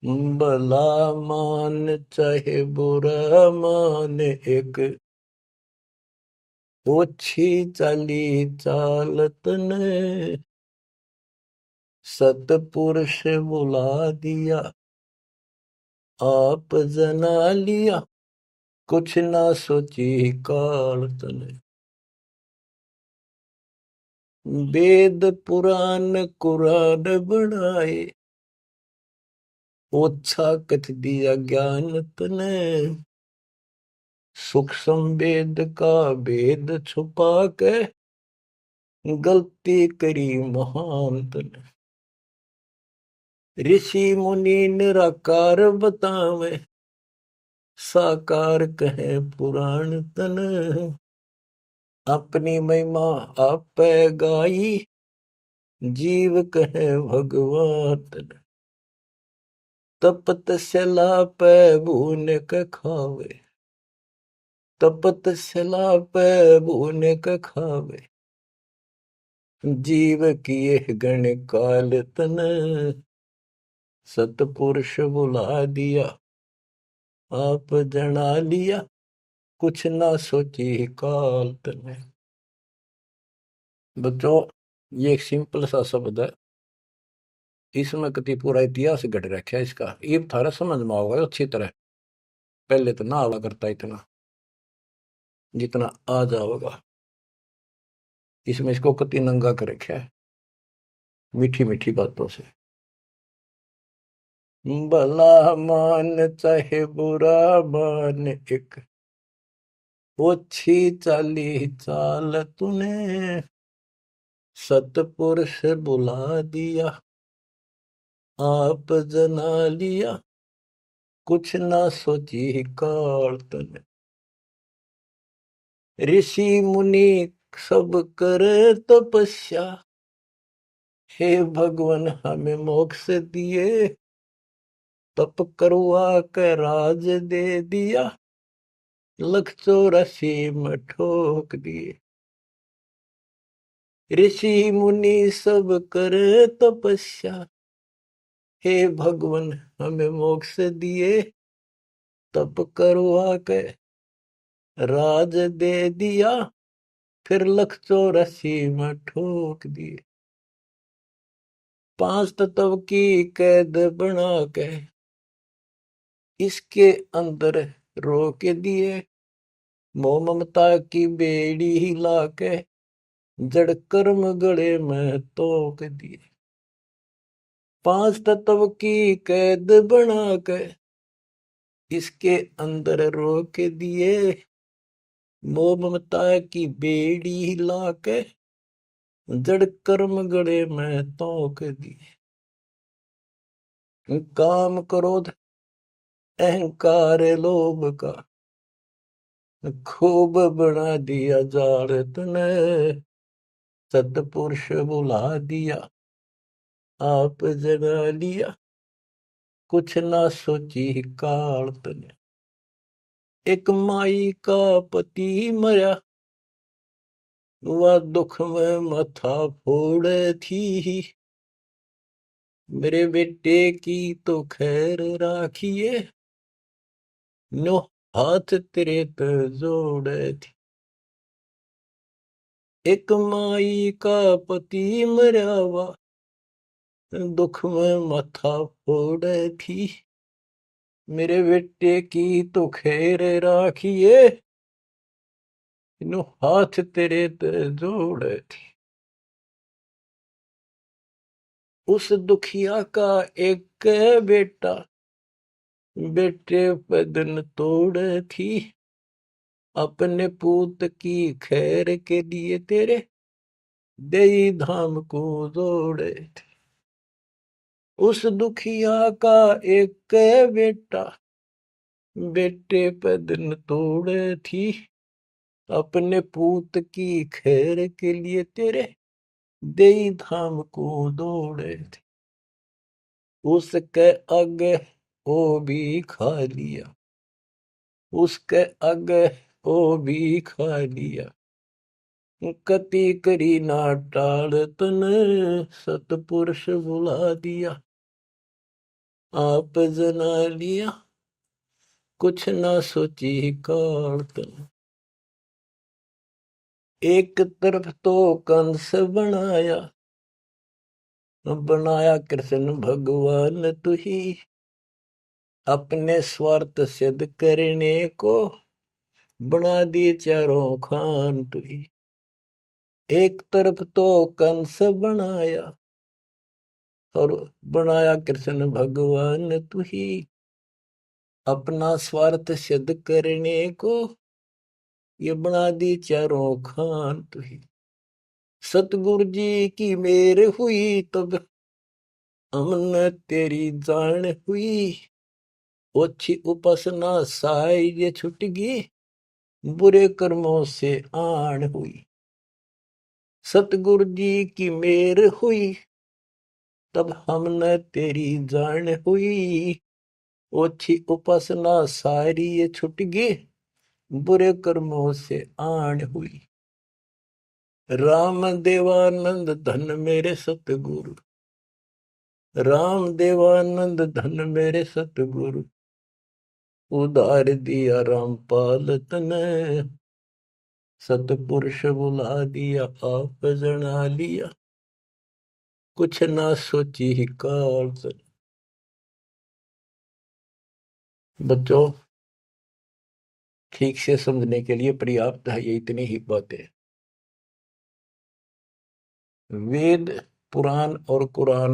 भला मान चाहे बुरा मान, एक ओछी चाली चालत ने सतपुरुष बुला दिया, आप जना लिया, कुछ ना सोची काल तने। वेद पुराण कुरान बनाए, ओछा कथ दिया ज्ञान तने। सूक्ष्म वेद का भेद छुपा के, गलती करी महान तने। ऋषि मुनि निराकार बतावे, साकार कहे पुराण तन। अपनी महिमा आपे गाई, जीव कहे भगवान तन। तपत सला पे भून के खावे, तपत सला पे भून के खावे, जीव किए गण काल तन। सतपुरुष बुला दिया, आप जना लिया, कुछ ना सोची काल तने। बच्चों, ये एक सिंपल सा शब्द है, इसमें कति पूरा इतिहास घट रखा है इसका। ये थारा समझ में आओगे अच्छी तरह। पहले तो ना आवा करता इतना जितना आ जाओगा। इसमें इसको कति नंगा कर रखा है मीठी मीठी बातों से। भला मान चाहे बुरा मान, एक ओछी चाली चाल तूने सतपुरुष बुला दिया, आप जना लिया, कुछ ना सोची काल तने। ऋषि मुनि सब करे तपस्या, हे भगवान हमें मोक्ष दिए, तप करवा के राज दे दिया, लख 84 में ठोक दिए। ऋषि मुनि सब करे तपस्या, हे भगवान हमें मोक्ष दिए, तप करवा के राज दे दिया, फिर लख 84 में ठोक दिए। 5 तत्व की कैद बना के इसके अंदर रोक दिए, मोह ममता की बेड़ी हिला के जड़ कर्म गले में तोक दिए। 5 तत्व की कैद बना के इसके अंदर रोक दिए, मोह ममता की बेड़ी हिला के जड़ कर्म गले में तोक दिए। काम क्रोध अहंकार लोभ का खूब बना दिया जाल तने, सतपुरुष बुला दिया, आप जगा लिया, कुछ ना सोची काल तने। एक माई का पति मरा, वह दुख में माथा फोड़े थी, मेरे बेटे की तो खैर राखिए, नो हाथ तेरे तो जोड़े थी। एक माई का पति मरा, वह दुख में माथा फोड़े थी, मेरे बेटे की तो खैर राखिए, नो हाथ तेरे ते जोड़े थी। उस दुखिया का एक बेटा, बेटे बदन तोड़े थी, अपने पूत की खैर के लिए तेरे देई धाम को जोड़े थे। उस दुखिया का एक बेटा, बेटे बदन तोड़े थी, अपने पूत की खैर के लिए तेरे देई धाम को दौड़े थे। उसके आगे वो भी खा लिया, उसके आगे वो भी खा लिया, कति करी ना टाल तन, सतपुरुष बुला दिया, आप जना लिया कुछ ना सोची काल तन। एक तरफ तो कंस बनाया, बनाया कृष्ण भगवान तू ही, अपने स्वार्थ सिद्ध करने को बना दिए चारों खान तू ही। एक तरफ तो कंस बनाया और बनाया कृष्ण भगवान तू ही, अपना स्वार्थ सिद्ध करने को ये बना दी चारों खान तू ही। सतगुरु जी की मेर हुई तब हमने तेरी जान हुई, ओछी उपासना साई ये छुट गई, बुरे कर्मों से आन हुई। सतगुरु जी की मेर हुई तब हमने तेरी जान हुई, ओछी उपासना सारी ये छुट गई, बुरे कर्मों से आन हुई। राम देवानंद धन मेरे सतगुरु, राम देवानंद धन मेरे सतगुरु, उधार दिया रामपाल तने, सतपुरुष बुला दिया आप जना लिया, कुछ ना सोची ही काल तने। बच्चों, ठीक से समझने के लिए पर्याप्त है ये इतनी ही बातें। वेद, पुराण और कुरान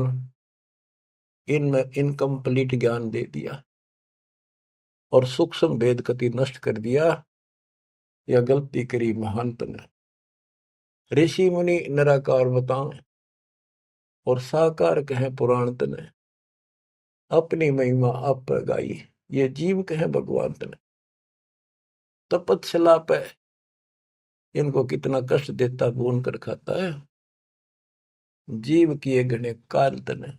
इनमें इनकम्प्लीट ज्ञान दे दिया और सूक्ष्म भेद कति नष्ट कर दिया, या गलती करी महंत ने। ऋषि मुनि निराकार बताएं और साकार कहें पुराण तने, अपनी महिमा आप गाई ये जीव कहें भगवान तने। तपस्या पे इनको कितना कष्ट देता भून कर खाता है, जीव किए घने काल तने।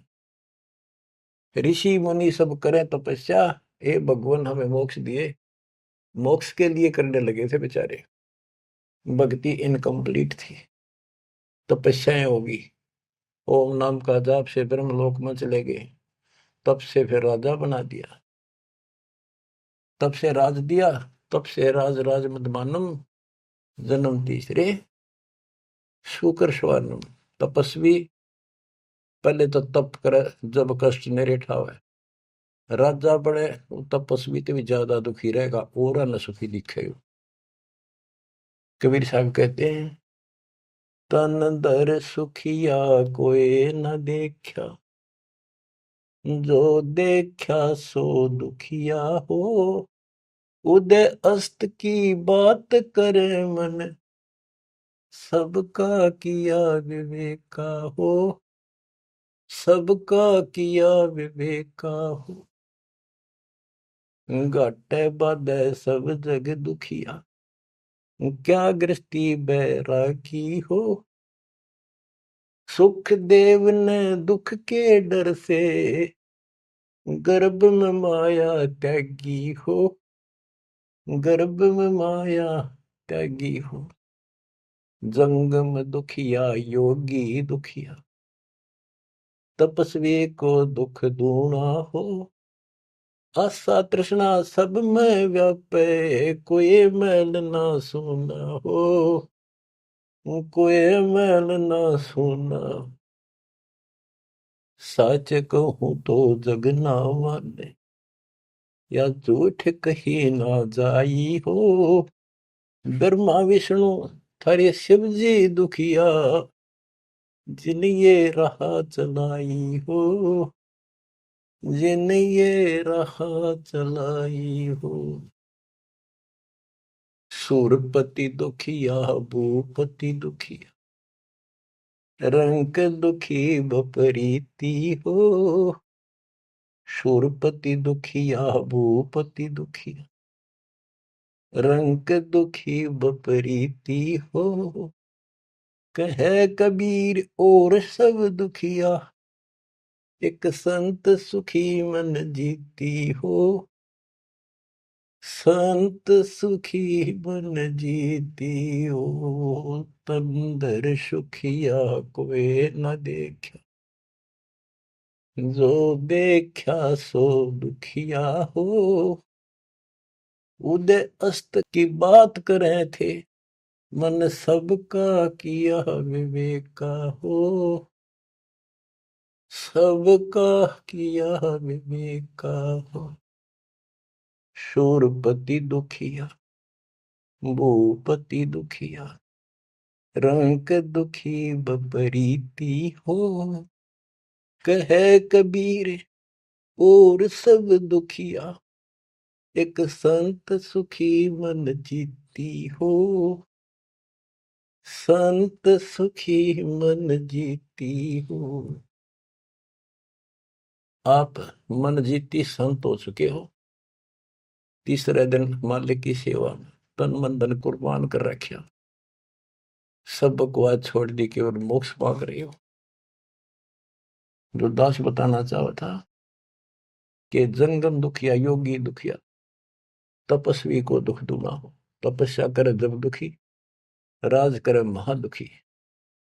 ऋषि मुनि सब करें तपस्या, हे भगवान हमें मोक्ष दिए, मोक्ष के लिए करने लगे थे बेचारे, भक्ति इनकम्प्लीट थी। तपस्याएं होगी, ओम नाम का जाप से ब्रह्मलोक में चले गए, तब से फिर राजा बना दिया, तब से राज दिया, तब से राज राज मदमानम, जन्म तीसरे शुकर स्वानम। तपस्वी पहले तो तप करे जब कष्ट नहीं ठावे, राजा बने तपस्वी तो भी ज्यादा दुखी रहेगा और न सुखी दिखेगा। कबीर साहब कहते हैं, तन दर सुखिया कोई न देखा, जो देखा सो दुखिया हो, उदय अस्त की बात करे मन, सबका किया विवेका हो, सबका किया विवेका हो। घाटे बाधे सब जग दुखिया, क्या गृहस्थी बैरागी हो, सुख देव ने दुख के डर से, गर्भ में माया त्यागी हो, गर्भ में माया त्यागी हो। जंगम दुखिया योगी दुखिया, तपस्वी को दुख दूना हो, आशा तृष्णा सब में व्यापे, कोई मैल ना सुना हो, कोई मैल ना सुना। सच कहूं तो जग ना माने, या झूठ कही ना जाई हो, ब्रह्मा विष्णु थारे शिव जी दुखिया, जिन ये राह चलाई हो, जिन ये राह चलाई हो। सूरपति दुखिया भूपति दुखिया, रंक दुखी बपरीती हो, सूरपति दुखिया भूपति दुखिया, रंक दुखी बपरीती हो। कहे कबीर और सब दुखिया, एक संत सुखी मन जीती हो, संत सुखी मन जीती हो। तंदर सुखिया कोई न देखा, जो देखा सो दुखिया हो, उदय अस्त की बात करे थे, मन सबका किया विवेका हो, सबका किया विवेका हो। शूरपति दुखिया, भूपति दुखिया, रंक दुखी बपरीती हो, कहे कबीर और सब दुखिया, एक संत सुखी मन जीती हो, संत सुखी मन जीती हो। आप मन जीती संत हो चुके हो। तीसरे दिन मालिक की सेवा में तन मन धन कुर्बान कर रखा, सब बकवास छोड़ दी, केवल मोक्ष मांग रही हो। जो दास बताना चाहा था कि जंगम दुखिया, योगी दुखिया, तपस्वी को दुख दूना हो। तपस्या करे जब दुखी, राज करे महादुखी।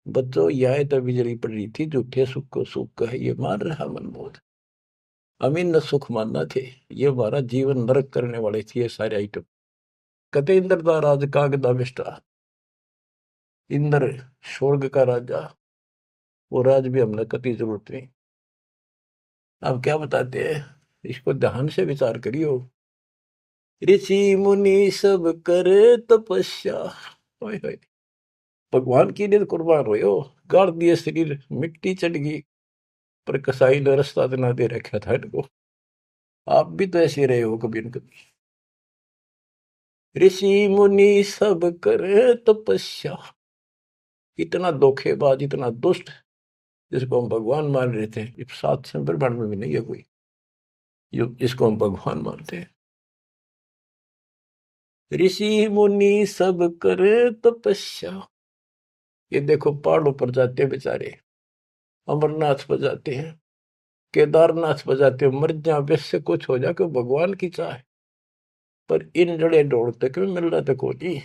बच्चों, यह तो बिजली पड़ रही थी, झूठे सुख को सुख कहे ये मान रहा मनमोद। अमीन न सुख मानना थे, ये हमारा जीवन नरक करने वाले थे ये सारे आइटम। कते इंद्र का राज कागदा बिष्टा, इंद्र स्वर्ग का राजा, वो राज भी हमने कति जरूरत नहीं। अब क्या बताते हैं, इसको ध्यान से विचार करियो। ऋषि मुनि सब करे तपस्या, ओए होए, भगवान की लिए कुर्बान हुए हो। गाड़ दिए शरीर, मिट्टी चढ़ गई, पर कसाई ने रास्ता तो ना दे रखा था इनको। आप भी तो ऐसे रहे हो कभी न कभी। ऋषि मुनि सब करे तपस्या, इतना धोखेबाज, इतना दुष्ट, जिसको हम भगवान मान रहे थे, इस 792 में भी नहीं है कोई इसको हम भगवान मानते हैं। ऋषि मुनि सब करे तपस्या, ये देखो पहाड़ों पर जाते हैं बेचारे, अमरनाथ पर जाते हैं, केदारनाथ पर जाते हैं, मर जा बेस से कुछ हो जाए, भगवान की चाह। पर इन जड़े ढोड़ते क्यों मिल रहा था कोई,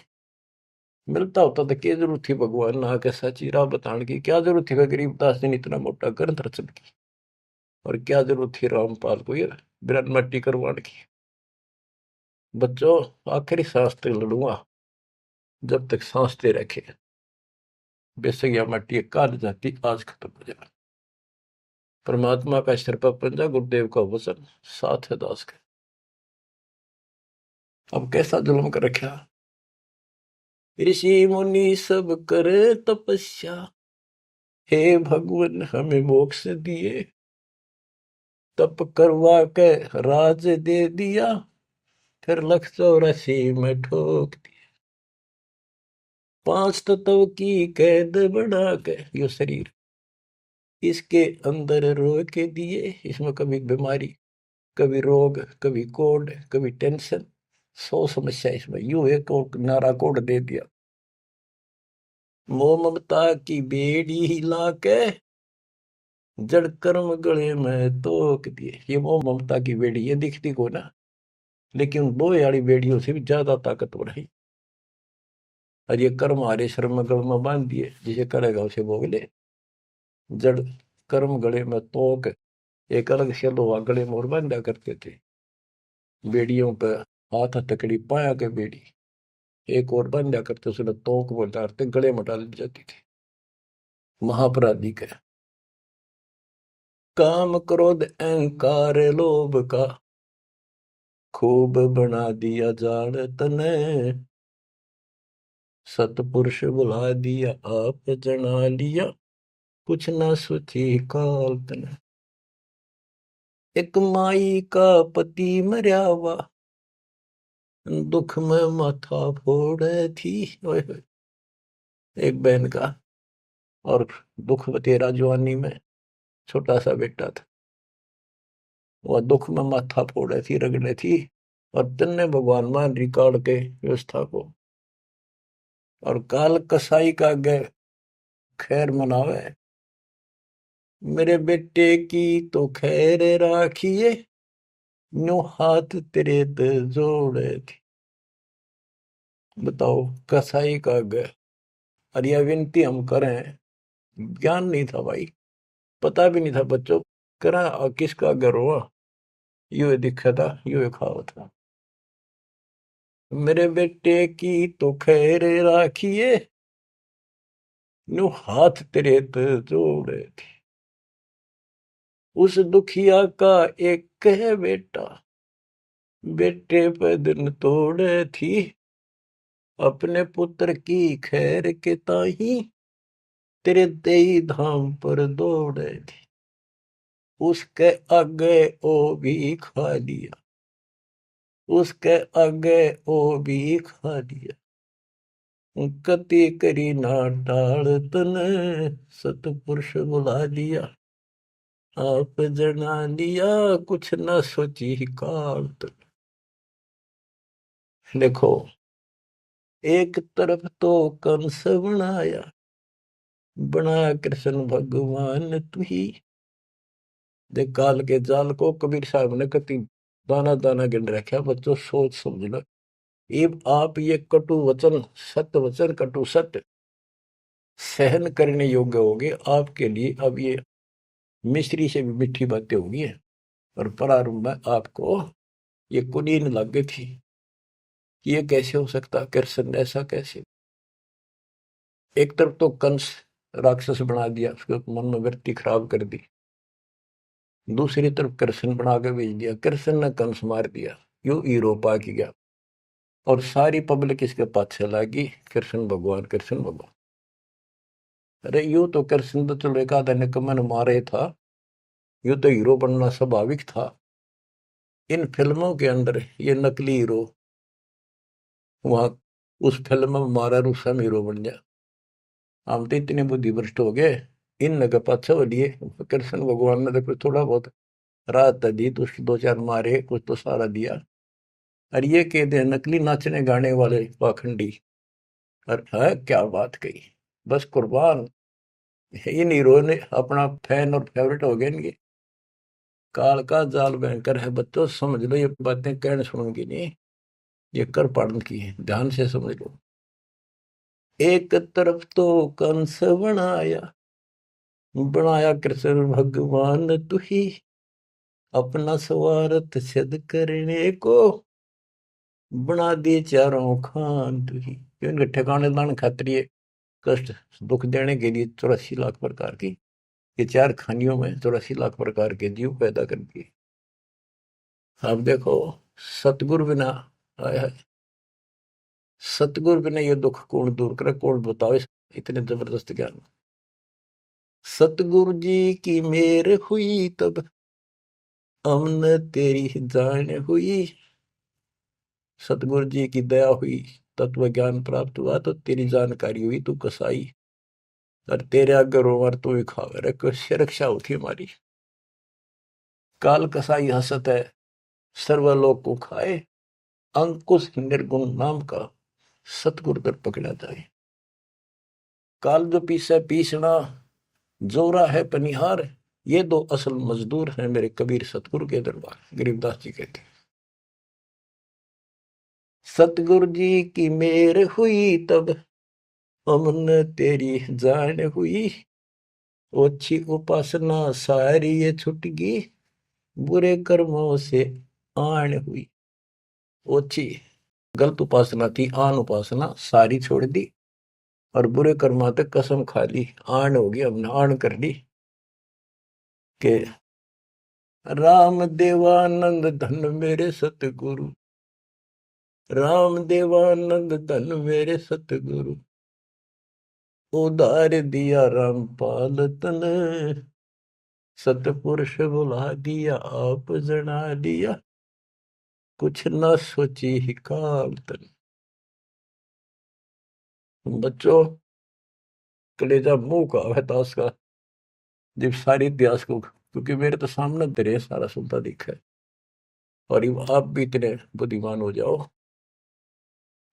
मिलता होता तो क्या जरूरत थी भगवान ना के सच्ची राह बताने की। क्या जरूरत थी गरीबदास ने इतना मोटा ग्रंथ रचन की, और क्या जरूरत थी रामपाल को ये बिरन मट्टी करवाने की। बच्चों, आखिरी सांस तक लड़ूंगा, जब तक सांसते रखे। बेशक यह मट्टी काल जाती आज खत्म हो जाए। परमात्मा का सिर पर पंजा, गुरुदेव का वचन साथ है दास का। अब कैसा जुल्म कर रखा। ऋषि मुनि सब करे तपस्या, हे भगवान हमें मोक्ष दिए, तप करवा के राज दे दिया, फिर 184 में ठोक दिया। 5 तत्व की कैद बना के यो शरीर इसके अंदर रोक के दिए। इसमें कभी बीमारी, कभी रोग, कभी कोड, कभी टेंशन, 100 समस्या इसमें। यूं एक और नारा कोड दे दिया, मोह ममता की बेड़ी हिला के जड़ कर्म गले में तोक दिए। ये मोह ममता की बेड़ी, ये दिखती को ना, लेकिन दो यारी बेड़ियों से भी ज्यादा ताकतवर है। और ये कर्म हमारे श्रम गल में बांध दिए, जिसे करेगा उसे भोग ले। जड़ कर्म गले में तोक, एक अलग से लोहा गले में और बांधा करते थे। बेड़ियों पर हाथ हथकड़ी पाया के बेड़ी एक और बांधा करते, उसने तोक बोलते गले में डाल जाती थी। महापराधी का काम क्रोध अहंकार लोभ का खूब बना दिया जाड़ तने, सतपुरुष बुला दिया आप जना लिया, कुछ न सोची काल तने। एक माई का पति मरया हुआ, दुख में माथा फोड़े थी। ओए होए, एक बहन का, और दुख तेरा जवानी में छोटा सा बेटा था, वह दुख में माथा फोड़े थी, रगड़े थी, और तन्ने भगवान मान रिकॉर्ड के व्यवस्था को। और काल कसाई का गे खैर मनावे, मेरे बेटे की तो खैर राखिए, नो हाथ तेरे ते जोड़े थी। बताओ, कसाई का गे। और यह विनती हम करें, ज्ञान नहीं था भाई, पता भी नहीं था बच्चों। करा किसका गरोआ यो दिखा था यो खाओ था। मेरे बेटे की तो खैर राखिए नो हाथ तेरे तो जोड़े थे। उस दुखिया का एक है बेटा बेटे पे दिन तोड़े थी। अपने पुत्र की खैर के ताही तेरे तेई धाम पर दौड़े थी। उसके आगे ओ भी खा लिया उसके आगे ओ भी खा लिया। कति करी ना टाल तने सतपुरुष बुला लिया। आप जना लिया कुछ न सोची काल तन। देखो एक तरफ तो कंस बनाया बना कृष्ण भगवान तू ही। देख काल के जाल को कबीर साहब ने कति दाना दाना गिन रखा। बच्चों सोच समझ लो ये आप ये कटु वचन सत्य वचन कटु सत्य सहन करने योग्य होगे आपके लिए। अब ये मिश्री से भी मीठी बातें होगी और प्रारंभ में आपको ये कुनीन लग गई थी कि ये कैसे हो सकता कृष्ण ऐसा कैसे। एक तरफ तो कंस राक्षस बना दिया उसके मन में वृत्ति खराब कर दी। दूसरी तरफ कृष्ण बना के भेज दिया कृष्ण ने कंस मार दिया यू हीरो पा की गया। और सारी पब्लिक इसके पाछे लगी कृष्ण भगवान कृष्ण भगवान। अरे यू तो कृष्ण तो चलो एक आधा निकम्मन मारे था यू तो हीरो बनना स्वाभाविक था। इन फिल्मों के अंदर ये नकली हीरो वहां उस फिल्म में मारा रूसम हीरो बन गया। हम तो इतने बुद्धि भ्रष्ट हो गए इन लगे पाछे लिए कृष्ण भगवान ने देखो थोड़ा बहुत राहत दी तो उसकी दो चार मारे कुछ तो सारा दिया। और ये कह दे नकली नाचने गाने वाले पाखंडी। और है क्या बात कही बस कुर्बान इन हीरो ने अपना फैन और फेवरेट हो गए इनके। काल का जाल भयंकर है बच्चों समझ लो ये बातें कहने सुनूंगी नहीं ये कर पढ़ने की है ध्यान से समझ लो। एक तरफ तो कंस बनाया बनाया कृष्ण भगवान तू ही। अपना स्वार्थ सिद्ध करने को बना दिए चारों खान तू ही। इनके ठिकाने लाने खातिर ये कष्ट दुख देने के लिए 84 लाख प्रकार की ये चार खानियों में 84 लाख प्रकार के जीव पैदा कर दिए। अब देखो सतगुरु बिना आया है सतगुरु बिना ये दुख कौन दूर करे कौन बताओ इतने जबरदस्त ज्ञान। सतगुरु जी की मेर हुई तब अमन तेरी जान हुई। सतगुरु जी की दया हुई तत्व ज्ञान प्राप्त हुआ तो तेरी जानकारी हुई तू कसाई। और तेरे आगे रोवर तू ही खावे रे कैसे रक्षा होती हमारी। काल कसाई हसत है सर्वलोक को खाए अंकुश निर्गुण नाम का सतगुरु कर पकड़ा जाए। काल जो पीसे पीसना जोरा है पनिहार ये दो असल मजदूर हैं मेरे कबीर सतगुरु के दरबार। गरीबदास जी कहते सतगुरु जी की मेर हुई तब अमन तेरी जान हुई। ओछी उपासना सारी ये छुटगी बुरे कर्मों से आन हुई। ओछी गलत उपासना थी आन उपासना सारी छोड़ दी और बुरे कर्मा तक कसम खा ली आन होगी हमने आन कर ली के राम देवानंद धन मेरे सतगुरु। राम देवानंद धन मेरे सतगुरु उधार दिया रामपाल तन। सतपुरुष बुला दिया आप जना दिया कुछ न सोची ही काल तन। बच्चों कलेजा मुंह का है दास का जब सारी इतिहास को क्योंकि मेरे तो सामने तेरे सारा सुनता दिखा है। और ये आप भी इतने बुद्धिमान हो जाओ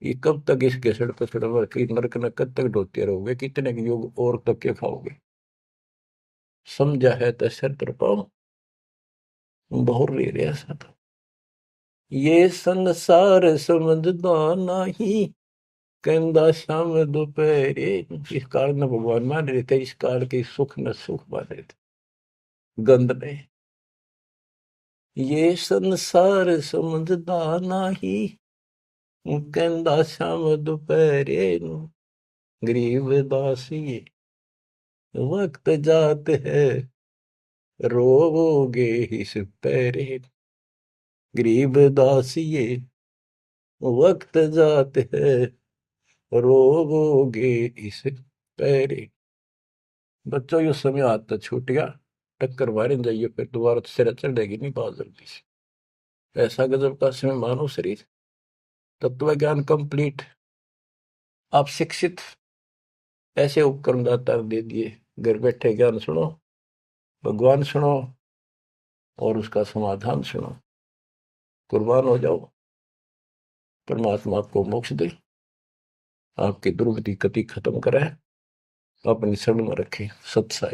ये कब तक इस घसड़ पसड़ की नरक न कब तक ढोते रहोगे कितने योग और तक के खाओगे। समझा है तो सर तर पाओ बहुर ले रहा था। ये संसार समझदा नहीं कहंदा शाम दोपहरे। इस काल न भगवान मान रहे थे इस काल के सुख न सुख मान रहे थे गंध नहीं ये संसार समझदा नाही, कहंदा शाम दोपहरे नू, गरीब दास ये वक्त जात है, रोवोगे इस पैरे। गरीब दास ये वक्त जात है, रोवोगे इस पैरे। बच्चों यो समय आता छूट गया, टक्कर मारे जाइए फिर दोबारा तो सिर चढ़ेगी नहीं बहुत जल्दी से। ऐसा गजब का समय मानो शरीर, तत्व ज्ञान कंप्लीट, आप शिक्षित, ऐसे उपकरण दाता दे दिए, घर बैठे ज्ञान सुनो, भगवान सुनो और उसका समाधान सुनो, कुर्बान हो जाओ, परमात्मा आपको मोक्ष दे, आपकी दुर्गति कति खत्म करे, अपनी शरण में रखे। सत्साई।